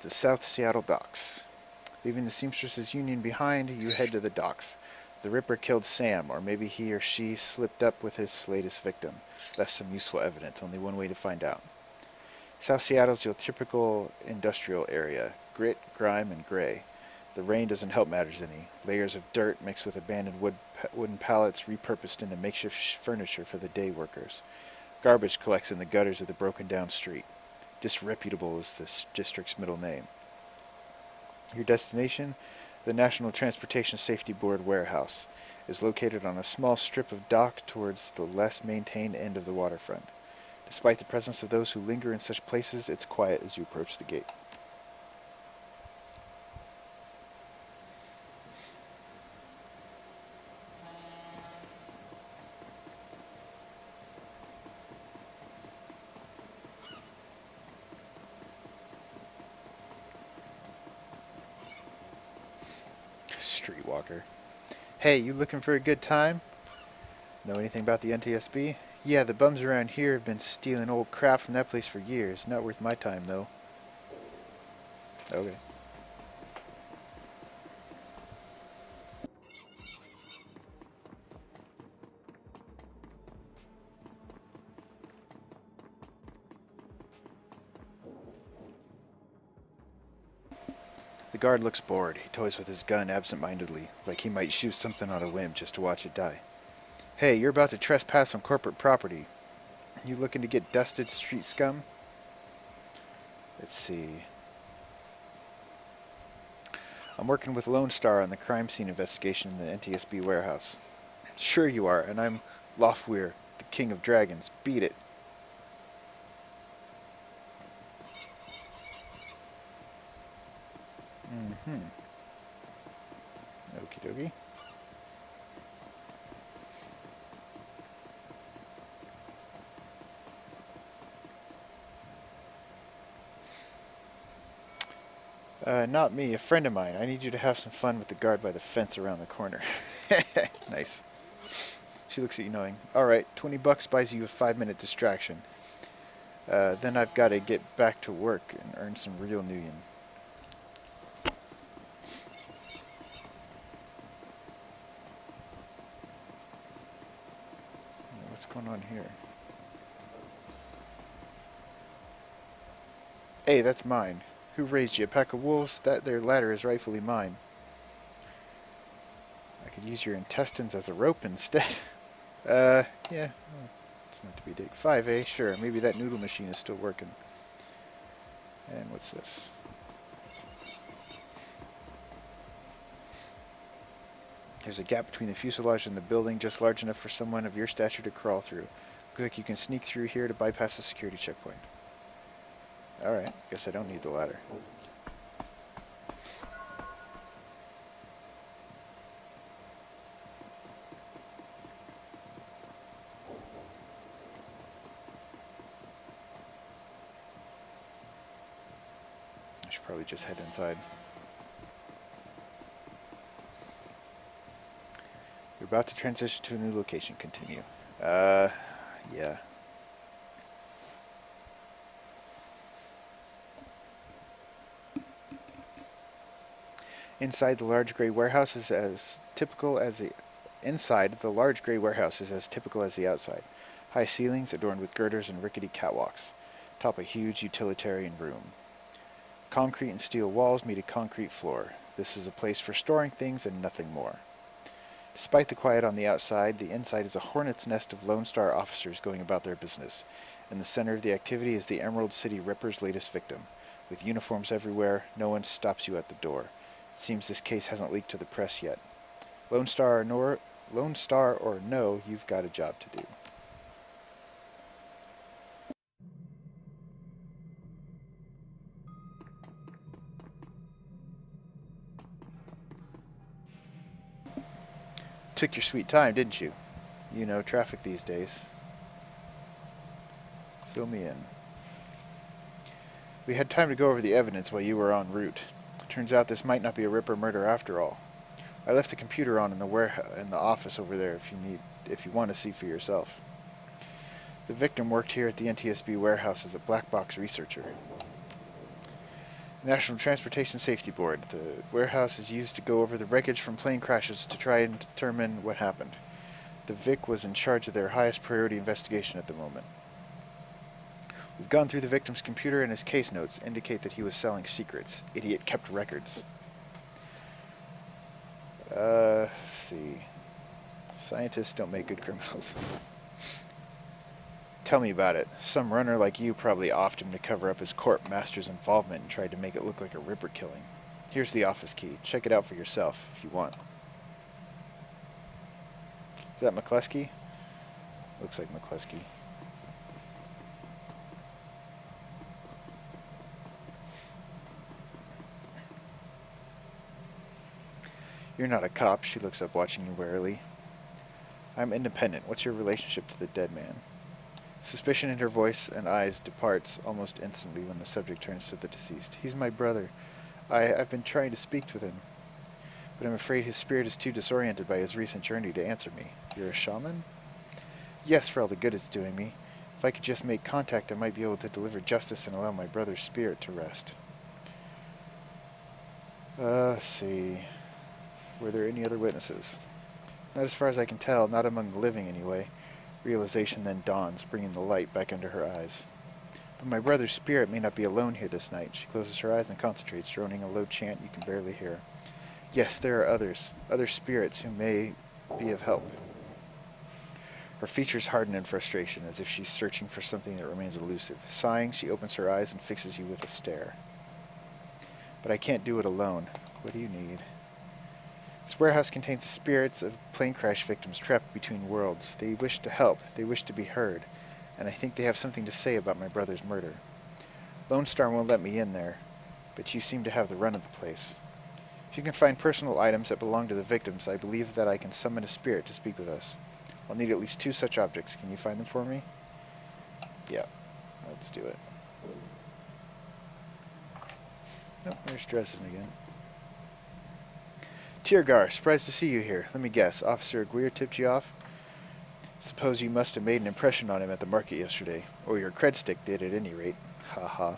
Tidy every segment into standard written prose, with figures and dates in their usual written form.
The South Seattle docks. Leaving the Seamstresses Union behind, you head to the docks. The Ripper killed Sam, or maybe he or she slipped up with his latest victim. Left some useful evidence, only one way to find out. South Seattle's your typical industrial area. Grit, grime, and gray. The rain doesn't help matters any. Layers of dirt mixed with abandoned wooden pallets repurposed into makeshift furniture for the day workers. Garbage collects in the gutters of the broken-down street. Disreputable is the district's middle name. Your destination? The National Transportation Safety Board warehouse is located on a small strip of dock towards the less maintained end of the waterfront. Despite the presence of those who linger in such places, it's quiet as you approach the gate. Streetwalker. Hey, you looking for a good time? Know anything about the NTSB? Yeah, the bums around here have been stealing old crap from that place for years. Not worth my time, though. Okay. The guard looks bored. He toys with his gun absent-mindedly, like he might shoot something on a whim just to watch it die. Hey, you're about to trespass on corporate property. You looking to get dusted, street scum? Let's see. I'm working with Lone Star on the crime scene investigation in the NTSB warehouse. Sure you are, and I'm Lofweir, the king of dragons. Beat it. Okie dokie. Not me, a friend of mine. I need you to have some fun with the guard by the fence around the corner. Nice. She looks at you knowing. Alright, $20 buys you a 5-minute distraction. Then I've got to get back to work and earn some real Nuyen. What's going on here? Hey, that's mine. Who raised you? A pack of wolves? That there ladder is rightfully mine. I could use your intestines as a rope instead. Yeah. It's not to be dig. 5A, sure. Maybe that noodle machine is still working. And what's this? There's a gap between the fuselage and the building, just large enough for someone of your stature to crawl through. Looks like you can sneak through here to bypass the security checkpoint. Alright, guess I don't need the ladder. I should probably just head inside. You're about to transition to a new location. Continue. Yeah. Inside the large gray warehouse is as typical as the outside. High ceilings adorned with girders and rickety catwalks. Top a huge utilitarian room. Concrete and steel walls meet a concrete floor. This is a place for storing things and nothing more. Despite the quiet on the outside, the inside is a hornet's nest of Lone Star officers going about their business. In the center of the activity is the Emerald City Ripper's latest victim. With uniforms everywhere, no one stops you at the door. It seems this case hasn't leaked to the press yet. Lone Star or no, you've got a job to do. Took your sweet time, didn't you? You know, traffic these days. Fill me in. We had time to go over the evidence while you were en route. Turns out this might not be a Ripper murder after all. I left the computer on in the office over there if you want to see for yourself. The victim worked here at the NTSB warehouse as a black box researcher. National Transportation Safety Board. The warehouse is used to go over the wreckage from plane crashes to try and determine what happened. The Vic was in charge of their highest priority investigation at the moment. We've gone through the victim's computer and his case notes indicate that he was selling secrets. Idiot kept records. Let's see. Scientists don't make good criminals. Tell me about it. Some runner like you probably offed him to cover up his corp master's involvement and tried to make it look like a Ripper killing. Here's the office key. Check it out for yourself if you want. Is that McCluskey? Looks like McCluskey. You're not a cop. She looks up, watching you warily. I'm independent. What's your relationship to the dead man? Suspicion in her voice and eyes departs almost instantly when the subject turns to the deceased. He's my brother. I've been trying to speak with him, but I'm afraid his spirit is too disoriented by his recent journey to answer me. You're a shaman? Yes, for all the good it's doing me. If I could just make contact, I might be able to deliver justice and allow my brother's spirit to rest. Let's see. Were there any other witnesses? Not as far as I can tell, not among the living anyway. Realization then dawns, bringing the light back under her eyes. But my brother's spirit may not be alone here this night. She closes her eyes and concentrates, droning a low chant you can barely hear. Yes, there are others, other spirits who may be of help. Her features harden in frustration, as if she's searching for something that remains elusive. Sighing, she opens her eyes and fixes you with a stare. But I can't do it alone. What do you need? This warehouse contains the spirits of plane crash victims trapped between worlds. They wish to help, they wish to be heard, and I think they have something to say about my brother's murder. Lone Star won't let me in there, but you seem to have the run of the place. If you can find personal items that belong to the victims, I believe that I can summon a spirit to speak with us. I'll need at least 2 such objects. Can you find them for me? Yeah, let's do it. Oh, there's Dresden again. Tiergar, surprised to see you here. Let me guess, Officer Aguirre tipped you off? Suppose you must have made an impression on him at the market yesterday. Or your cred stick did at any rate. Ha ha.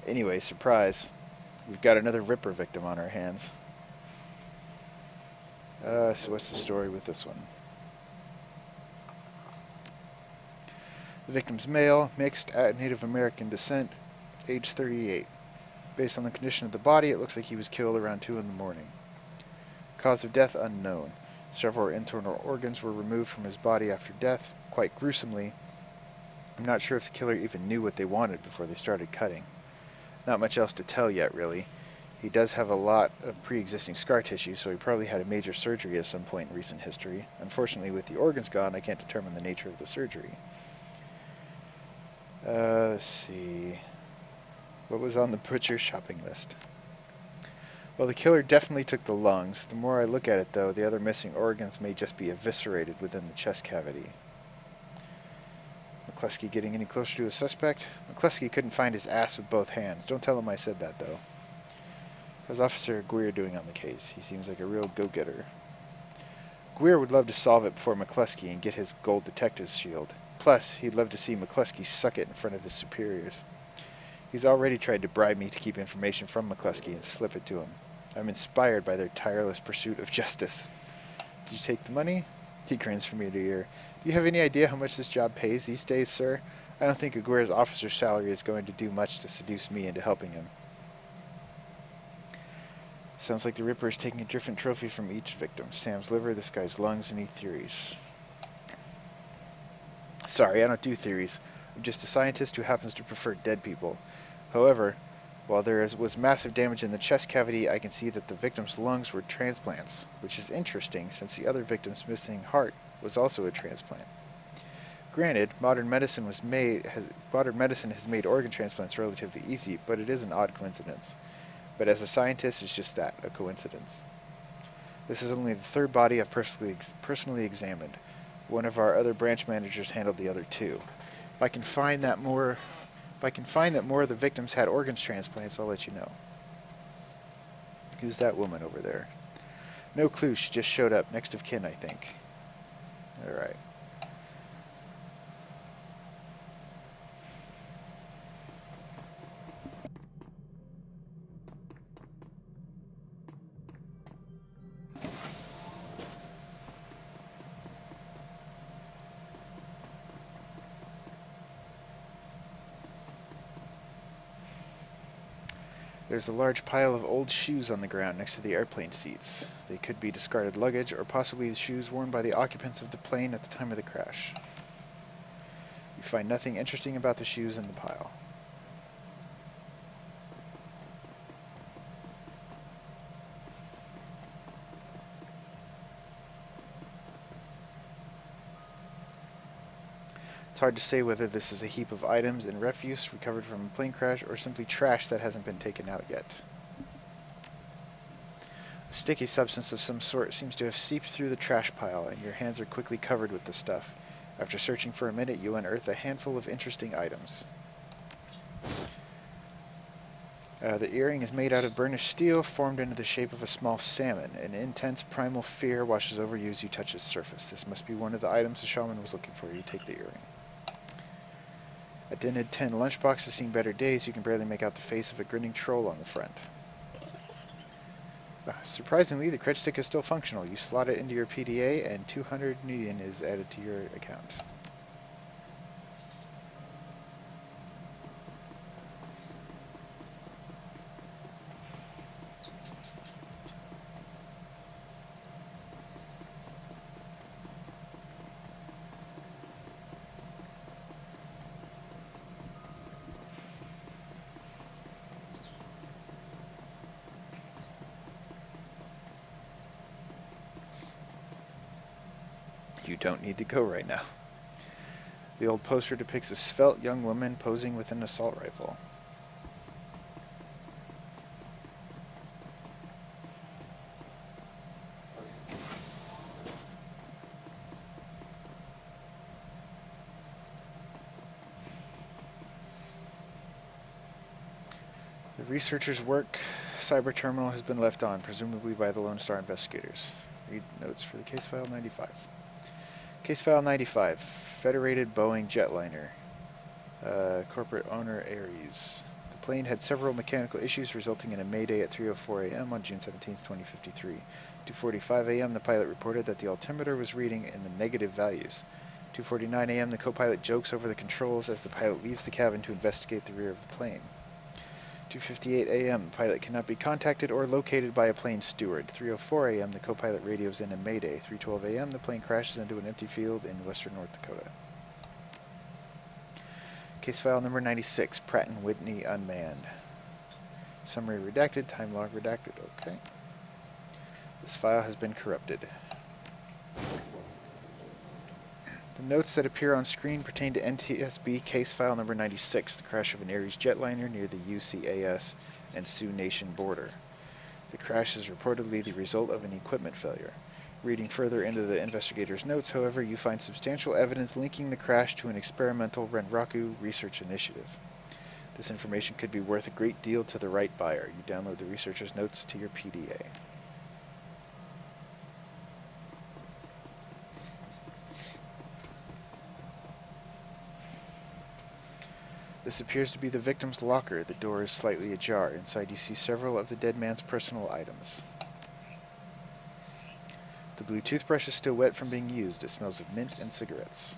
Anyway, surprise. We've got another Ripper victim on our hands. So what's the story with this one? The victim's male, mixed, Native American descent, age 38. Based on the condition of the body, it looks like he was killed around 2 in the morning. Cause of death unknown. Several internal organs were removed from his body after death, quite gruesomely. I'm not sure if the killer even knew what they wanted before they started cutting. Not much else to tell yet, really. He does have a lot of pre-existing scar tissue, so he probably had a major surgery at some point in recent history. Unfortunately, with the organs gone, I can't determine the nature of the surgery. Let's see. What was on the butcher's shopping list? Well, the killer definitely took the lungs. The more I look at it, though, the other missing organs may just be eviscerated within the chest cavity. McCluskey getting any closer to a suspect? McCluskey couldn't find his ass with both hands. Don't tell him I said that, though. How's Officer Aguirre doing on the case? He seems like a real go-getter. Aguirre would love to solve it before McCluskey and get his gold detective's shield. Plus, he'd love to see McCluskey suck it in front of his superiors. He's already tried to bribe me to keep information from McCluskey and slip it to him. I'm inspired by their tireless pursuit of justice. Did you take the money? He grins from ear to ear. Do you have any idea how much this job pays these days, sir? I don't think Aguirre's officer's salary is going to do much to seduce me into helping him. Sounds like the Ripper is taking a different trophy from each victim. Sam's liver, this guy's lungs, any theories? Sorry, I don't do theories. I'm just a scientist who happens to prefer dead people. However, while there was massive damage in the chest cavity, I can see that the victim's lungs were transplants, which is interesting since the other victim's missing heart was also a transplant. Granted, modern medicine has made organ transplants relatively easy, but it is an odd coincidence. But as a scientist, it's just that, a coincidence. This is only the 3rd body I've personally examined. One of our other branch managers handled the other 2. If I can find that more of the victims had organs transplants, I'll let you know. Who's that woman over there? No clue, she just showed up. Next of kin, I think. Alright. There's a large pile of old shoes on the ground next to the airplane seats. They could be discarded luggage, or possibly the shoes worn by the occupants of the plane at the time of the crash. You find nothing interesting about the shoes in the pile. It's hard to say whether this is a heap of items and refuse recovered from a plane crash or simply trash that hasn't been taken out yet. A sticky substance of some sort seems to have seeped through the trash pile, and your hands are quickly covered with the stuff. After searching for a minute, you unearth a handful of interesting items. The earring is made out of burnished steel, formed into the shape of a small salmon. An intense primal fear washes over you as you touch its surface. This must be one of the items the shaman was looking for. You take the earring. A dented tin lunchbox has seen better days. You can barely make out the face of a grinning troll on the front. Surprisingly, the cred stick is still functional. You slot it into your PDA and 200 nuyen is added to your account. You don't need to go right now. The old poster depicts a svelte young woman posing with an assault rifle. The researcher's work cyber terminal has been left on, presumably by the Lone Star investigators. Read notes for the case file 95. Case file 95, Federated Boeing jetliner, corporate owner Ares. The plane had several mechanical issues resulting in a mayday at 3:04 a.m. on June 17, 2053. 2:45 a.m. the pilot reported that the altimeter was reading in the negative values. 2:49 a.m. the co-pilot jokes over the controls as the pilot leaves the cabin to investigate the rear of the plane. 2:58 a.m. the pilot cannot be contacted or located by a plane steward. 3:04 a.m. the co-pilot radios in a mayday. 3:12 a.m. the plane crashes into an empty field in western North Dakota. Case file number 96, Pratt & Whitney unmanned. Summary redacted, time log redacted. Okay. This file has been corrupted. The notes that appear on screen pertain to NTSB case file number 96, the crash of an Ares jetliner near the UCAS and Sioux Nation border. The crash is reportedly the result of an equipment failure. Reading further into the investigator's notes, however, you find substantial evidence linking the crash to an experimental Renraku research initiative. This information could be worth a great deal to the right buyer. You download the researcher's notes to your PDA. This appears to be the victim's locker. The door is slightly ajar. Inside you see several of the dead man's personal items. The blue toothbrush is still wet from being used. It smells of mint and cigarettes.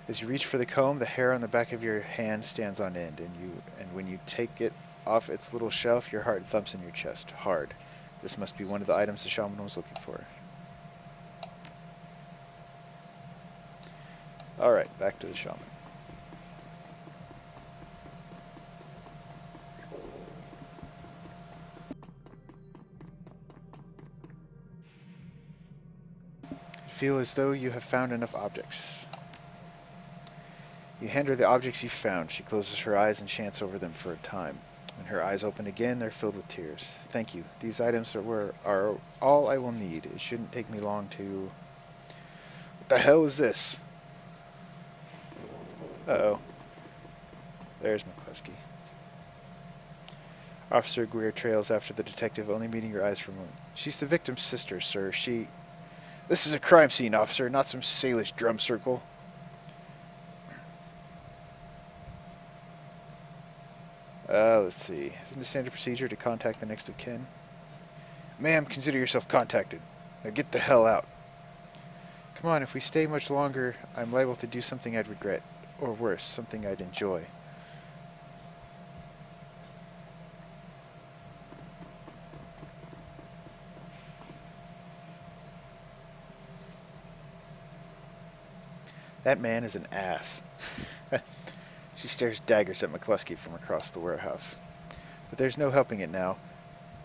As you reach for the comb, the hair on the back of your hand stands on end, and when you take it off its little shelf, your heart thumps in your chest, hard. This must be one of the items the shaman was looking for. Alright, back to the shaman. Feel as though you have found enough objects. You hand her the objects you found. She closes her eyes and chants over them for a time. When her eyes open again, they're filled with tears. Thank you. These items are all I will need. It shouldn't take me long to... What the hell is this? Uh-oh. There's McCluskey. Officer Greer trails after the detective, only meeting your eyes for a moment. She's the victim's sister, sir. This is a crime scene, officer, not some Salish drum circle. Let's see. Isn't it standard procedure to contact the next of kin? Ma'am, consider yourself contacted. Now get the hell out. Come on, if we stay much longer, I'm liable to do something I'd regret. Or worse, something I'd enjoy. That man is an ass. She stares daggers at McCluskey from across the warehouse. But there's no helping it now.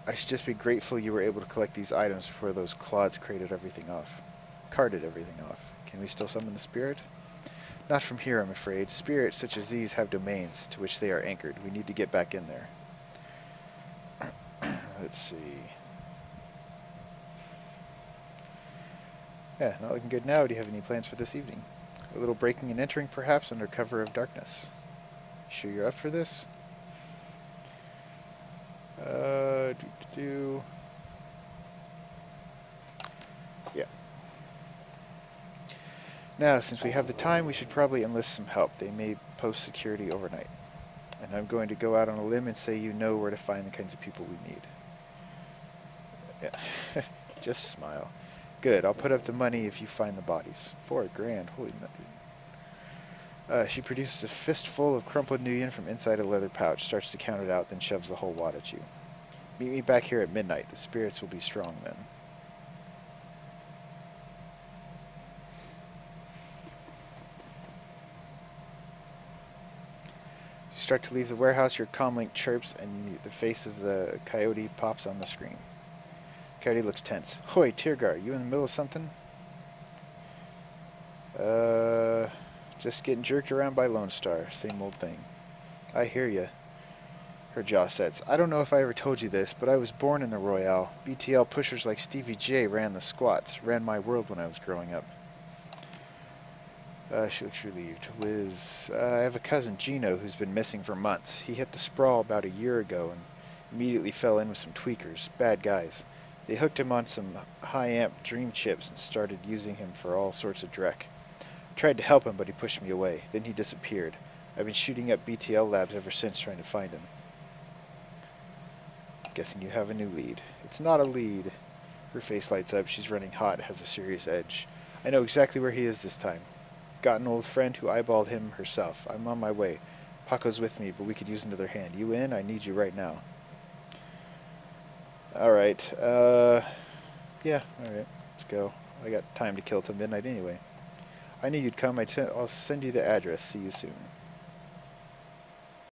I should just be grateful you were able to collect these items before those clods carted everything off. Can we still summon the spirit? Not from here, I'm afraid. Spirits such as these have domains to which they are anchored. We need to get back in there. Let's see. Yeah, not looking good now. Do you have any plans for this evening? A little breaking and entering, perhaps, under cover of darkness. Sure you're up for this? Yeah. Now, since we have the time, we should probably enlist some help. They may post security overnight. And I'm going to go out on a limb and say you know where to find the kinds of people we need. Yeah. Just smile. Good, I'll put up the money if you find the bodies. $4 grand, holy nut. She produces a fistful of crumpled new yen from inside a leather pouch, starts to count it out, then shoves the whole wad at you. Meet me back here at midnight. The spirits will be strong then. You start to leave the warehouse, your comlink chirps, and the face of the coyote pops on the screen. Coyote looks tense. Hoy, Tiergar, you in the middle of something? Just getting jerked around by Lone Star. Same old thing. I hear ya. Her jaw sets. I don't know if I ever told you this, but I was born in the Royale. BTL pushers like Stevie J ran the squats. Ran my world when I was growing up. She looks relieved. Wiz. I have a cousin, Gino, who's been missing for months. He hit the sprawl about a year ago and immediately fell in with some tweakers. Bad guys. They hooked him on some high-amp dream chips and started using him for all sorts of dreck. I tried to help him, but he pushed me away. Then he disappeared. I've been shooting up BTL labs ever since trying to find him. Guessing you have a new lead. It's not a lead. Her face lights up. She's running hot. Has a serious edge. I know exactly where he is this time. Got an old friend who eyeballed him herself. I'm on my way. Paco's with me, but we could use another hand. You in? I need you right now. Alright, yeah, alright, let's go. I got time to kill till midnight anyway. I knew you'd come. I'll send you the address. See you soon.